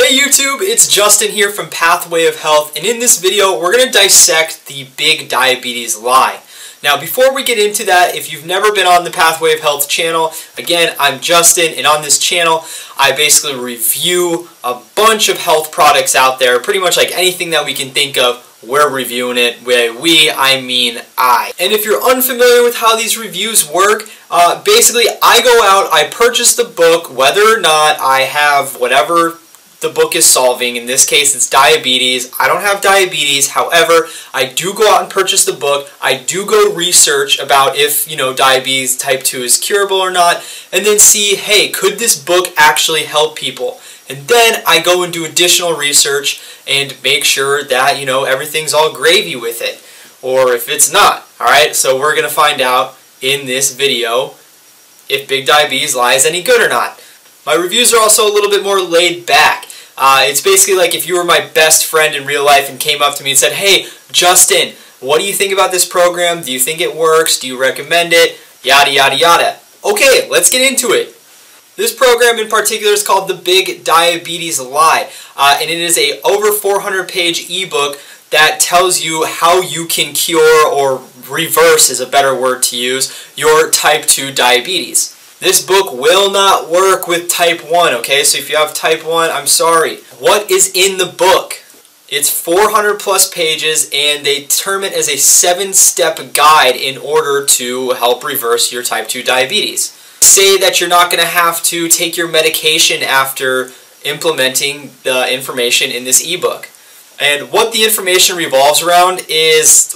Hey YouTube, it's Justin here from Pathway of Health, and in this video we're going to dissect the big diabetes lie. Now before we get into that, if you've never been on the Pathway of Health channel, again, I'm Justin, and on this channel I basically review a bunch of health products out there, pretty much like anything that we can think of. We're reviewing it. By we, I mean I. And if you're unfamiliar with how these reviews work, basically I go out, I purchase the book, whether or not I have whatever the book is solving. In this case, it's diabetes. I don't have diabetes. However, I do go out and purchase the book. I do go research about if, diabetes type 2 is curable or not, and then see, hey, could this book actually help people? And then I go and do additional research and make sure that, everything's all gravy with it. Or if it's not. Alright, so we're going to find out in this video if big diabetes lie is any good or not. My reviews are also a little bit more laid back. It's basically like if you were my best friend in real life and came up to me and said, hey, Justin, what do you think about this program? Do you think it works? Do you recommend it? Yada, yada, yada. Okay, let's get into it. This program in particular is called The Big Diabetes Lie, and it is a over 400-page ebook that tells you how you can cure, or reverse is a better word to use, your type 2 diabetes. This book will not work with type 1, okay? So if you have type 1, I'm sorry. What is in the book? It's 400 plus pages, and they term it as a 7-step guide in order to help reverse your type 2 diabetes. Say that you're not going to have to take your medication after implementing the information in this ebook. And what the information revolves around is,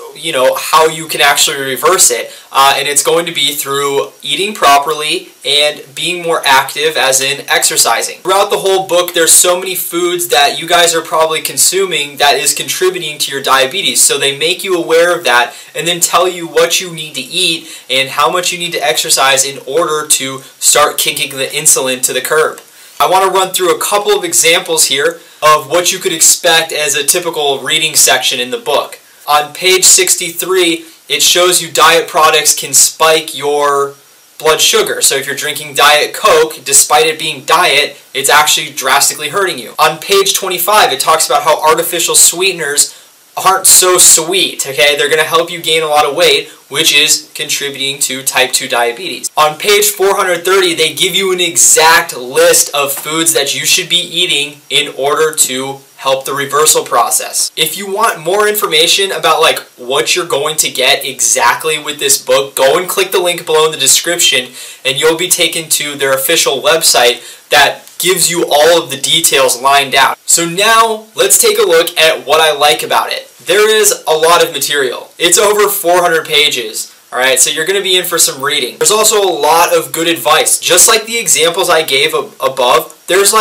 how you can actually reverse it. And it's going to be through eating properly and being more active, as in exercising. Throughout the whole book, there's so many foods that you guys are probably consuming that is contributing to your diabetes. So they make you aware of that and then tell you what you need to eat and how much you need to exercise in order to start kicking the insulin to the curb. I want to run through a couple of examples here of what you could expect as a typical reading section in the book. On page 63, it shows you diet products can spike your blood sugar. So if you're drinking Diet Coke, despite it being diet, it's actually drastically hurting you. On page 25, it talks about how artificial sweeteners aren't so sweet, okay? They're going to help you gain a lot of weight, which is contributing to type 2 diabetes. On page 430, they give you an exact list of foods that you should be eating in order to help the reversal process. If you want more information about what you're going to get exactly with this book, go and click the link below in the description and you'll be taken to their official website that gives you all of the details lined out. So now let's take a look at what I like about it. There is a lot of material. It's over 400 pages. Alright, so you're going to be in for some reading. There's also a lot of good advice. Just like the examples I gave above, there's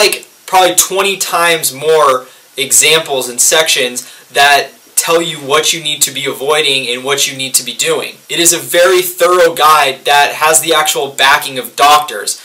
probably 20 times more examples and sections that tell you what you need to be avoiding and what you need to be doing. It is a very thorough guide that has the actual backing of doctors.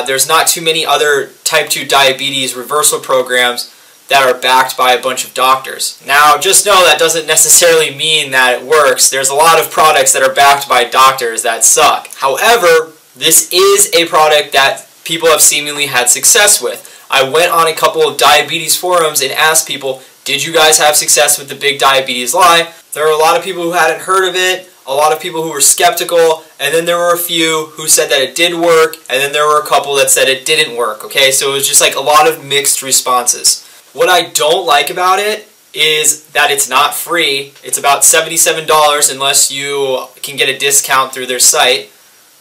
There's not too many other type 2 diabetes reversal programs that are backed by a bunch of doctors. Now, just know that doesn't necessarily mean that it works. There's a lot of products that are backed by doctors that suck. However, this is a product that people have seemingly had success with. I went on a couple of diabetes forums and asked people, did you guys have success with the Big Diabetes Lie? There are a lot of people who hadn't heard of it, a lot of people who were skeptical, and then there were a few who said that it did work, and then there were a couple that said it didn't work, okay? So it was just a lot of mixed responses. What I don't like about it is that it's not free. It's about $77 unless you can get a discount through their site,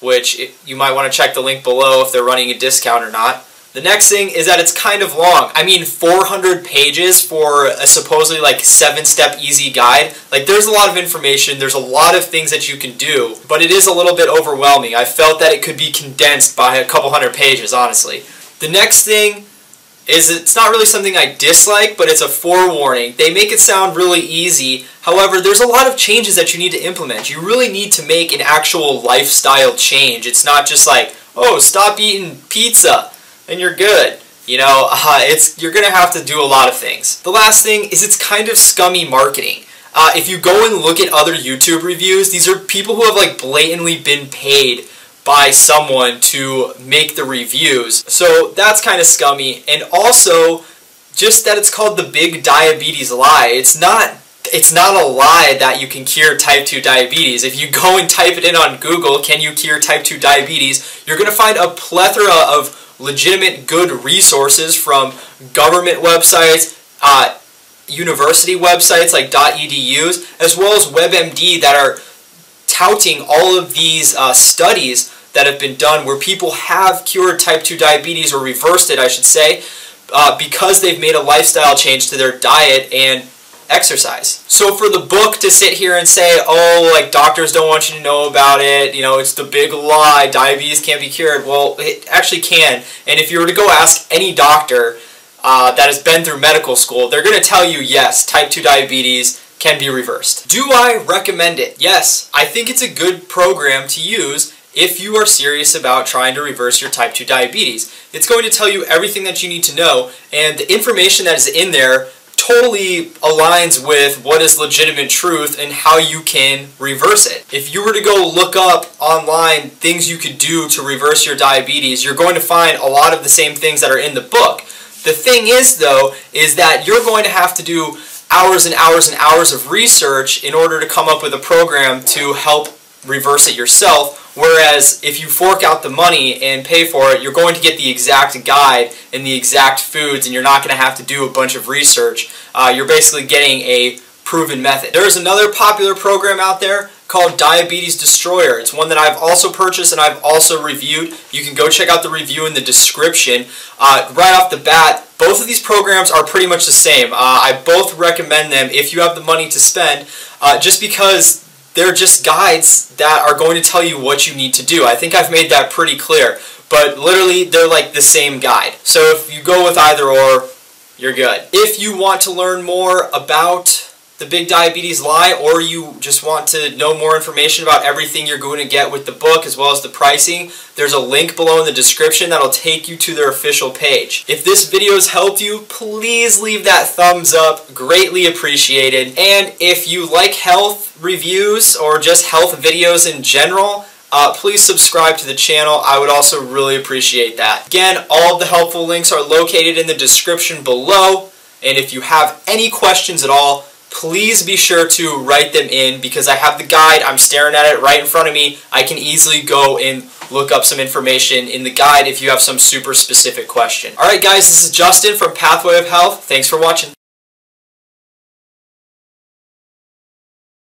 which you might want to check the link below if they're running a discount or not. The next thing is that it's kind of long. I mean, 400 pages for a supposedly 7-step easy guide. There's a lot of information, there's a lot of things that you can do, but it is a little bit overwhelming. I felt that it could be condensed by a couple hundred pages, honestly. The next thing is it's not really something I dislike, but it's a forewarning. They make it sound really easy. However, there's a lot of changes that you need to implement. You really need to make an actual lifestyle change. It's not just oh, stop eating pizza and you're good. You're going to have to do a lot of things. The last thing is it's kind of scummy marketing. If you go and look at other YouTube reviews, these are people who have blatantly been paid by someone to make the reviews. So that's kind of scummy. And also, just that it's called the big diabetes lie. It's not a lie that you can cure type 2 diabetes. If you go and type it in on Google, can you cure type 2 diabetes, you're going to find a plethora of legitimate good resources from government websites, university websites like .edus, as well as WebMD that are touting all of these studies that have been done where people have cured type 2 diabetes, or reversed it I should say, because they've made a lifestyle change to their diet and exercise. So for the book to sit here and say, oh, like doctors don't want you to know about it, you know, it's the big lie, diabetes can't be cured, well, it actually can. And if you were to go ask any doctor that has been through medical school, they're going to tell you, yes, type 2 diabetes can be reversed. Do I recommend it? Yes, I think it's a good program to use if you are serious about trying to reverse your type 2 diabetes. It's going to tell you everything that you need to know, and the information that is in there totally aligns with what is legitimate truth and how you can reverse it. If you were to go look up online things you could do to reverse your diabetes, you're going to find a lot of the same things that are in the book. The thing is, though, is that you're going to have to do hours and hours and hours of research in order to come up with a program to help reverse it yourself. Whereas if you fork out the money and pay for it, you're going to get the exact guide and the exact foods, and you're not going to have to do a bunch of research. You're basically getting a proven method. There's another popular program out there called Diabetes Destroyer. It's one that I've also purchased and I've also reviewed. You can go check out the review in the description. Right off the bat, both of these programs are pretty much the same. I both recommend them if you have the money to spend, just because they're just guides that are going to tell you what you need to do. I think I've made that pretty clear, but literally they're like the same guide. So if you go with either or, you're good. If you want to learn more about the big diabetes lie, or you just want to know more information about everything you're going to get with the book as well as the pricing, there's a link below in the description that'll take you to their official page. If this video has helped you, please leave that thumbs up, greatly appreciated. And if you like health reviews or just health videos in general, please subscribe to the channel. I would also really appreciate that. Again, all of the helpful links are located in the description below, and if you have any questions at all, please be sure to write them in, because I have the guide, I'm staring at it right in front of me. I can easily go and look up some information in the guide if you have some super specific question. Alright guys, this is Justin from Pathway of Health. Thanks for watching.